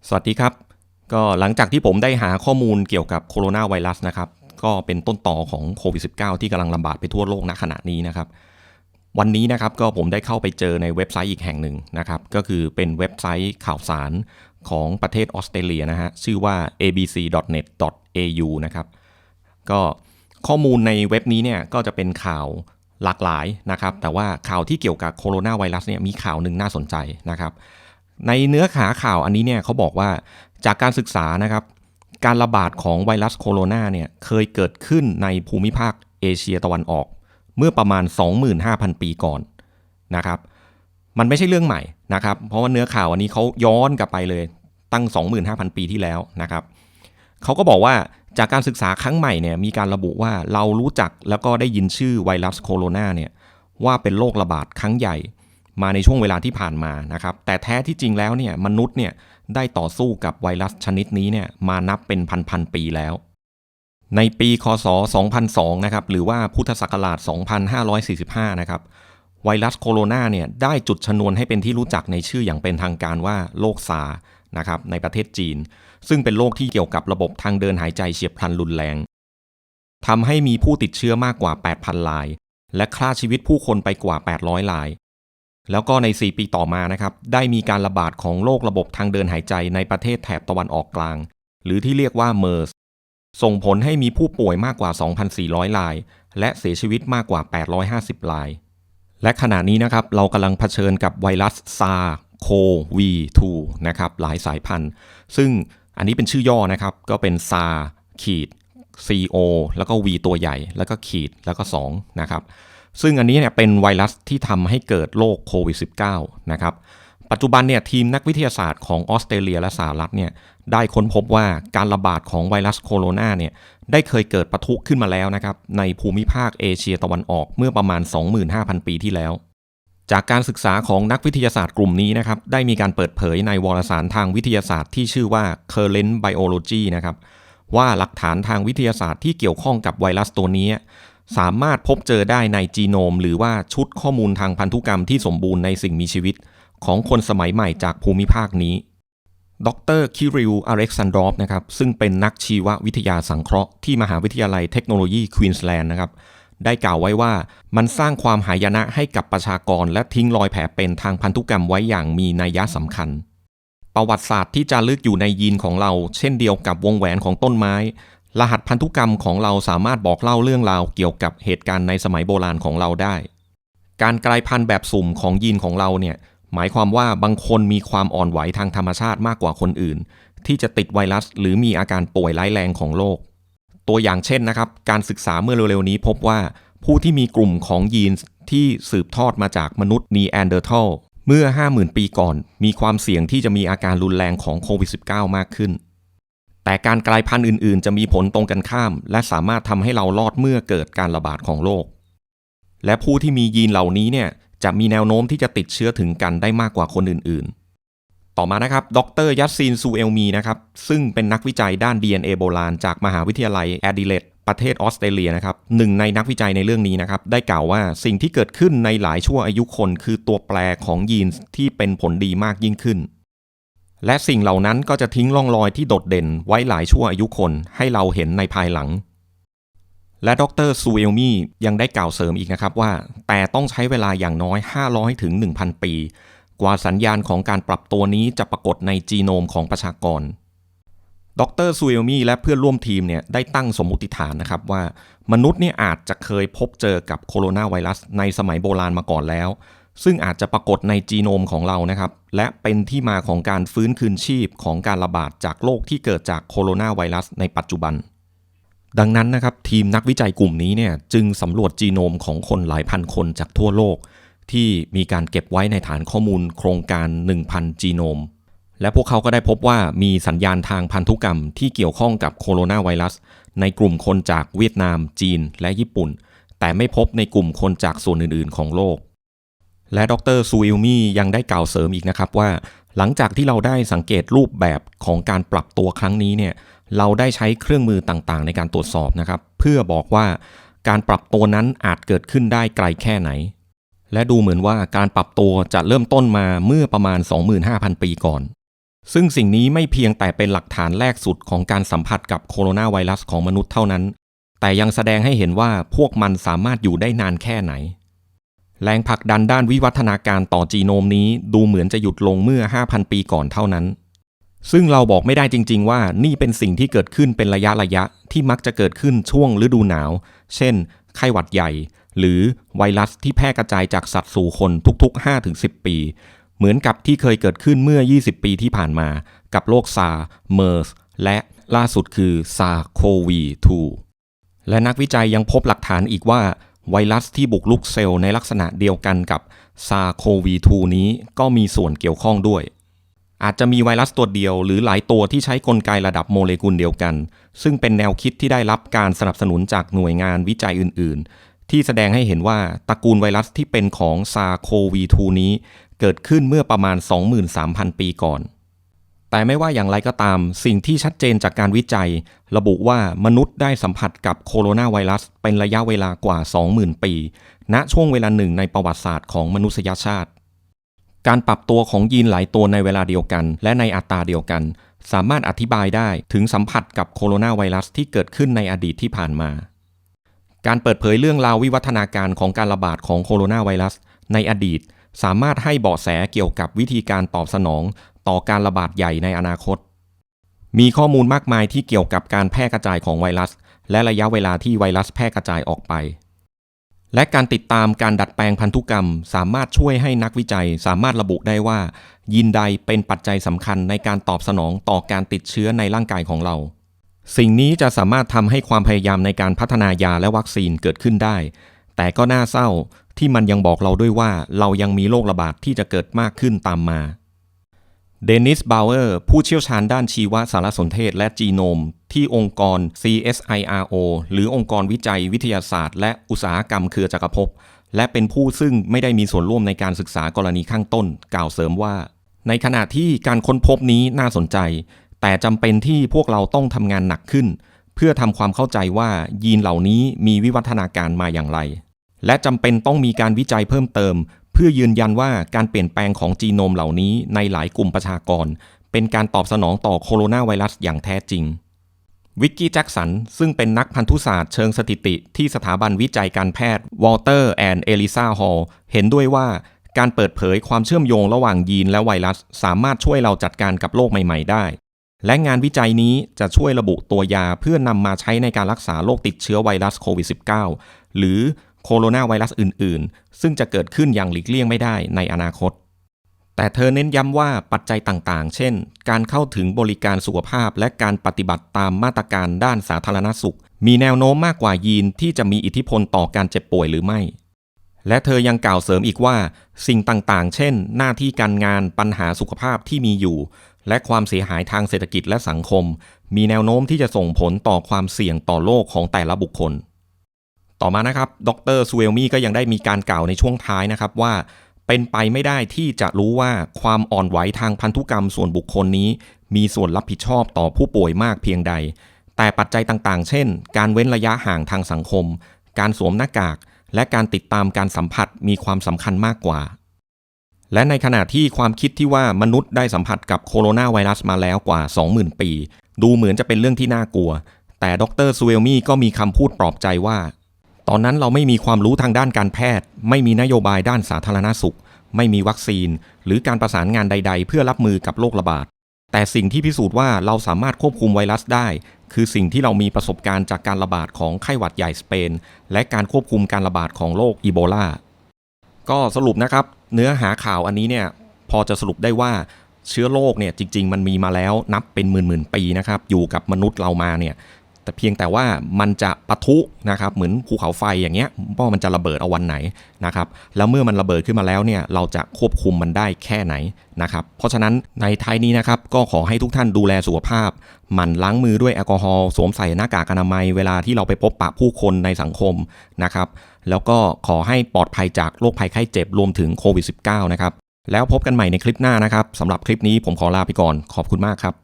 สวัสดีครับก็หลังจากที่ผมได้หาข้อมูลเกี่ยวกับโคโรนาไวรัสนะครับก็เป็นต้นต่อของโควิด -19 ที่กำลังระบาดไปทั่วโลกณขณะนี้นะครับวันนี้นะครับก็ผมได้เข้าไปเจอในเว็บไซต์อีกแห่งหนึ่งนะครับก็คือเป็นเว็บไซต์ข่าวสารของประเทศออสเตรเลียนะฮะชื่อว่า abc.net.au นะครับก็ข้อมูลในเว็บนี้เนี่ยก็จะเป็นข่าวหลากหลายนะครับแต่ว่าข่าวที่เกี่ยวกับโคโรนาไวรัสเนี่ยมีข่าวหนึ่งน่าสนใจนะครับในเนื้อหาข่าวอันนี้เนี่ยเขาบอกว่าจากการศึกษานะครับการระบาดของไวรัสโคโรนาเนี่ยเคยเกิดขึ้นในภูมิภาคเอเชียตะวันออกเมื่อประมาณ 25,000 ปีก่อนนะครับมันไม่ใช่เรื่องใหม่นะครับเพราะว่าเนื้อข่าวอันนี้เขาย้อนกลับไปเลยตั้ง 25,000 ปีที่แล้วนะครับเขาก็บอกว่าจากการศึกษาครั้งใหม่เนี่ยมีการระบุว่าเรารู้จักแล้วก็ได้ยินชื่อไวรัสโคโรนาเนี่ยว่าเป็นโรคระบาดครั้งใหญ่มาในช่วงเวลาที่ผ่านมานะครับแต่แท้ที่จริงแล้วเนี่ยมนุษย์เนี่ยได้ต่อสู้กับไวรัสชนิดนี้เนี่ยมานับเป็นพันปีแล้วในปีคศ2002นะครับหรือว่าพุทธศักราช2545นะครับไวรัสโคโรนาเนี่ยได้จุดชนวนให้เป็นที่รู้จักในชื่ออย่างเป็นทางการว่าโรคซาร์นะครับในประเทศจีนซึ่งเป็นโรคที่เกี่ยวกับระบบทางเดินหายใจเฉียบพลันรุนแรงทำให้มีผู้ติดเชื้อมากกว่า 8,000 รายและฆ่าชีวิตผู้คนไปกว่า 800 รายแล้วก็ใน4ปีต่อมานะครับได้มีการระบาดของโรคระบบทางเดินหายใจในประเทศแถบตะวันออกกลางหรือที่เรียกว่าเมอร์สส่งผลให้มีผู้ป่วยมากกว่า 2,400 รายและเสียชีวิตมากกว่า 850 รายและขณะนี้นะครับเรากำลังเผชิญกับไวรัสซาร์โควี 2 นะครับหลายสายพันธุ์ซึ่งอันนี้เป็นชื่อย่อนะครับก็เป็นซาขีด CO แล้วก็ V ตัวใหญ่แล้วก็ขีดแล้วก็2นะครับซึ่งอันนี้เนี่ยเป็นไวรัสที่ทำให้เกิดโรคโควิด -19 นะครับปัจจุบันเนี่ยทีมนักวิทยาศาสตร์ของออสเตรเลียและสหรัฐเนี่ยได้ค้นพบว่าการระบาดของไวรัสโคโรนาเนี่ยได้เคยเกิดปะทุขึ้นมาแล้วนะครับในภูมิภาคเอเชียตะวันออกเมื่อประมาณ 25,000 ปีที่แล้วจากการศึกษาของนักวิทยาศาสตร์กลุ่มนี้นะครับได้มีการเปิดเผยในวารสารทางวิทยาศาสตร์ที่ชื่อว่า Current Biology นะครับว่าหลักฐานทางวิทยาศาสตร์ที่เกี่ยวข้องกับไวรัสตัวนี้สามารถพบเจอได้ในจีโนมหรือว่าชุดข้อมูลทางพันธุกรรมที่สมบูรณ์ในสิ่งมีชีวิตของคนสมัยใหม่จากภูมิภาคนี้ดรคิริลอเล็กซานดรอฟนะครับซึ่งเป็นนักชีววิทยาสังเคราะห์ที่มหาวิทยาลัยเทคโนโลยีควีนสแลนด์นะครับได้กล่าวไว้ว่ามันสร้างความหายนะให้กับประชากรและทิ้งรอยแผลเป็นทางพันธุกรรมไว้อย่างมีนัยสำคัญประวัติศาสตร์ที่จารึกอยู่ในยีนของเราเช่นเดียวกับวงแหวนของต้นไม้รหัสพันธุกรรมของเราสามารถบอกเล่าเรื่องราวเกี่ยวกับเหตุการณ์ในสมัยโบราณของเราได้การกลายพันธุ์แบบสุ่มของยีนของเราเนี่ยหมายความว่าบางคนมีความอ่อนไหวทางธรรมชาติมากกว่าคนอื่นที่จะติดไวรัสหรือมีอาการป่วยร้ายแรงของโรคตัวอย่างเช่นนะครับการศึกษาเมื่อเร็วๆนี้พบว่าผู้ที่มีกลุ่มของยีนที่สืบทอดมาจากมนุษย์นีแอนเดอร์ทัลเมื่อ 50,000 ปีก่อนมีความเสี่ยงที่จะมีอาการรุนแรงของโควิด -19 มากขึ้นแต่การกลายพันธุ์อื่นๆจะมีผลตรงกันข้ามและสามารถทำให้เรารอดเมื่อเกิดการระบาดของโรคและผู้ที่มียีนเหล่านี้เนี่ยจะมีแนวโน้มที่จะติดเชื้อถึงกันได้มากกว่าคนอื่นๆต่อมานะครับดรยัสซีนซูเอลมีนะครับซึ่งเป็นนักวิจัยด้าน DNA โบราณจากมหาวิทยาลัยแอดิเลดประเทศออสเตรเลียนะครับหนึ่งในนักวิจัยในเรื่องนี้นะครับได้กล่าวว่าสิ่งที่เกิดขึ้นในหลายชั่วอายุคนคือตัวแปรของยีนที่เป็นผลดีมากยิ่งขึ้นและสิ่งเหล่านั้นก็จะทิ้งร่องรอยที่โดดเด่นไว้หลายชั่วอายุคนให้เราเห็นในภายหลังและดรซูเอลมียังได้กล่าวเสริมอีกนะครับว่าแต่ต้องใช้เวลาอย่างน้อย500ถึง 1,000 ปีกว่าสัญญาณของการปรับตัวนี้จะปรากฏในจีโนมของประชากรดรซูเอลมีและเพื่อนร่วมทีมเนี่ยได้ตั้งสมมุติฐานนะครับว่ามนุษย์เนี่ยอาจจะเคยพบเจอกับโคโรนาไวรัสในสมัยโบราณมาก่อนแล้วซึ่งอาจจะปรากฏในจีโนมของเรานะครับและเป็นที่มาของการฟื้นคืนชีพของการระบาดจากโรคที่เกิดจากโคโรนาไวรัสในปัจจุบันดังนั้นนะครับทีมนักวิจัยกลุ่มนี้เนี่ยจึงสำรวจจีโนมของคนหลายพันคนจากทั่วโลกที่มีการเก็บไว้ในฐานข้อมูลโครงการ 1,000 จีโนมและพวกเขาก็ได้พบว่ามีสัญญาณทางพันธุกรรมที่เกี่ยวข้องกับโคโรนาไวรัสในกลุ่มคนจากเวียดนามจีนและญี่ปุ่นแต่ไม่พบในกลุ่มคนจากส่วนอื่นๆของโลกและดรซูอิลมียังได้กล่าวเสริมอีกนะครับว่าหลังจากที่เราได้สังเกตรูปแบบของการปรับตัวครั้งนี้เนี่ยเราได้ใช้เครื่องมือต่างๆในการตรวจสอบนะครับเพื่อบอกว่าการปรับตัวนั้นอาจเกิดขึ้นได้ไกลแค่ไหนและดูเหมือนว่าการปรับตัวจะเริ่มต้นมาเมื่อประมาณ 25,000 ปีก่อน ซึ่งสิ่งนี้ไม่เพียงแต่เป็นหลักฐานแรกสุดของการสัมผัสกับโคโรนาไวรัสของมนุษย์เท่านั้นแต่ยังแสดงให้เห็นว่าพวกมันสามารถอยู่ได้นานแค่ไหนแรงผลักดันด้านวิวัฒนาการต่อจีโนมนี้ดูเหมือนจะหยุดลงเมื่อ 5,000 ปีก่อนเท่านั้นซึ่งเราบอกไม่ได้จริงๆว่านี่เป็นสิ่งที่เกิดขึ้นเป็นระยะที่มักจะเกิดขึ้นช่วงฤดูหนาวเช่นไข้หวัดใหญ่หรือไวรัสที่แพร่กระจายจากสัตว์สู่คนทุกๆ 5-10 ปีเหมือนกับที่เคยเกิดขึ้นเมื่อ 20 ปีที่ผ่านมากับโรคซาร์เมอร์สและล่าสุดคือซาโควี2และนักวิจัยยังพบหลักฐานอีกว่าไวรัสที่บุกรุกเซลล์ในลักษณะเดียวกันกับซาโควี2นี้ก็มีส่วนเกี่ยวข้องด้วยอาจจะมีไวรัสตัวเดียวหรือหลายตัวที่ใช้กลไกระดับโมเลกุลเดียวกันซึ่งเป็นแนวคิดที่ได้รับการสนับสนุนจากหน่วยงานวิจัยอื่นๆที่แสดงให้เห็นว่าตระกูลไวรัสที่เป็นของซาโควี2นี้เกิดขึ้นเมื่อประมาณ 23,000 ปีก่อนแต่ไม่ว่าอย่างไรก็ตามสิ่งที่ชัดเจนจากการวิจัยระบุว่ามนุษย์ได้สัมผัสกับโคโรนาไวรัสเป็นระยะเวลากว่า 20,000 ปีณช่วงเวลาหนึ่งในประวัติศาสตร์ของมนุษยชาติการปรับตัวของยีนหลายตัวในเวลาเดียวกันและในอัตราเดียวกันสามารถอธิบายได้ถึงสัมผัสกับโคโรนาไวรัสที่เกิดขึ้นในอดีตที่ผ่านมาการเปิดเผยเรื่องราววิวัฒนาการของการระบาดของโคโรนาไวรัสในอดีตสามารถให้เบาะแสเกี่ยวกับวิธีการตอบสนองต่อการระบาดใหญ่ในอนาคตมีข้อมูลมากมายที่เกี่ยวกับการแพร่กระจายของไวรัสและระยะเวลาที่ไวรัสแพร่กระจายออกไปและการติดตามการดัดแปลงพันธุกรรมสามารถช่วยให้นักวิจัยสามารถระบุได้ว่ายีนใดเป็นปัจจัยสำคัญในการตอบสนองต่อการติดเชื้อในร่างกายของเราสิ่งนี้จะสามารถทำให้ความพยายามในการพัฒนายาและวัคซีนเกิดขึ้นได้แต่ก็น่าเศร้าที่มันยังบอกเราด้วยว่าเรายังมีโรคระบาดที่จะเกิดมากขึ้นตามมาเดนิส บาวเออร์ผู้เชี่ยวชาญด้านชีวสารสนเทศและจีโนมที่องค์กร CSIRO หรือองค์กรวิจัยวิทยาศาสตร์และอุตสาหกรรมเครือจักรภพและเป็นผู้ซึ่งไม่ได้มีส่วนร่วมในการศึกษากรณีข้างต้นกล่าวเสริมว่าในขณะที่การค้นพบนี้น่าสนใจแต่จำเป็นที่พวกเราต้องทำงานหนักขึ้นเพื่อทำความเข้าใจว่ายีนเหล่านี้มีวิวัฒนาการมาอย่างไรและจำเป็นต้องมีการวิจัยเพิ่มเติมเพื่อยืนยันว่าการเปลี่ยนแปลงของจีโนมเหล่านี้ในหลายกลุ่มประชากรเป็นการตอบสนองต่อโคโรนาไวรัสอย่างแท้จริงวิกกี้แจ็คสันซึ่งเป็นนักพันธุศาสตร์เชิงสถิติที่สถาบันวิจัยการแพทย์วอลเตอร์แอนด์เอลิซาฮอลเห็นด้วยว่าการเปิดเผยความเชื่อมโยงระหว่างยีนและไวรัสสามารถช่วยเราจัดการกับโรคใหม่ๆได้และงานวิจัยนี้จะช่วยระบุตัวยาเพื่อนำมาใช้ในการรักษาโรคติดเชื้อไวรัสโควิด -19 หรือโคโรนาไวรัสอื่นๆซึ่งจะเกิดขึ้นอย่างหลีกเลี่ยงไม่ได้ในอนาคตแต่เธอเน้นย้ำว่าปัจจัยต่างๆเช่นการเข้าถึงบริการสุขภาพและการปฏิบัติตามมาตรการด้านสาธารณสุขมีแนวโน้มมากกว่ายีนที่จะมีอิทธิพลต่อการเจ็บป่วยหรือไม่และเธอยังกล่าวเสริมอีกว่าสิ่งต่างๆเช่นหน้าที่การงานปัญหาสุขภาพที่มีอยู่และความเสียหายทางเศรษฐกิจและสังคมมีแนวโน้มที่จะส่งผลต่อความเสี่ยงต่อโรคของแต่ละบุคคลต่อมานะครับดร.ซูเอลมี่ก็ยังได้มีการกล่าวในช่วงท้ายนะครับว่าเป็นไปไม่ได้ที่จะรู้ว่าความอ่อนไหวทางพันธุกรรมส่วนบุคคลนี้มีส่วนรับผิดชอบต่อผู้ป่วยมากเพียงใดแต่ปัจจัยต่างๆเช่นการเว้นระยะห่างทางสังคมการสวมหน้ากากและการติดตามการสัมผัสมีความสำคัญมากกว่าและในขณะที่ความคิดที่ว่ามนุษย์ได้สัมผัสกับโคโรนาไวรัสมาแล้วกว่า 20,000 ปีดูเหมือนจะเป็นเรื่องที่น่ากลัวแต่ดร.ซูเอลมี่ก็มีคำพูดปลอบใจว่าตอนนั้นเราไม่มีความรู้ทางด้านการแพทย์ไม่มีนโยบายด้านสาธารณสุขไม่มีวัคซีนหรือการประสานงานใดๆเพื่อรับมือกับโรคระบาดแต่สิ่งที่พิสูจน์ว่าเราสามารถควบคุมไวรัสได้คือสิ่งที่เรามีประสบการณ์จากการระบาดของไข้หวัดใหญ่สเปนและการควบคุมการระบาดของโรคอีโบลาก็สรุปนะครับเนื้อหาข่าวอันนี้เนี่ยพอจะสรุปได้ว่าเชื้อโรคเนี่ยจริงๆมันมีมาแล้วนับเป็นหมื่นๆปีนะครับอยู่กับมนุษย์เรามาเนี่ยแต่เพียงแต่ว่ามันจะปะทุนะครับเหมือนภูเขาไฟอย่างเงี้ยว่ามันจะระเบิดเอาวันไหนนะครับแล้วเมื่อมันระเบิดขึ้นมาแล้วเนี่ยเราจะควบคุมมันได้แค่ไหนนะครับเพราะฉะนั้นในท้ายนี้นะครับก็ขอให้ทุกท่านดูแลสุขภาพหมั่นล้างมือด้วยแอลกอฮอล์สวมใส่หน้ากากอนามัยเวลาที่เราไปพบปะผู้คนในสังคมนะครับแล้วก็ขอให้ปลอดภัยจากโรคภัยไข้เจ็บรวมถึงโควิด -19 นะครับแล้วพบกันใหม่ในคลิปหน้านะครับสำหรับคลิปนี้ผมขอลาไปก่อนขอบคุณมากครับ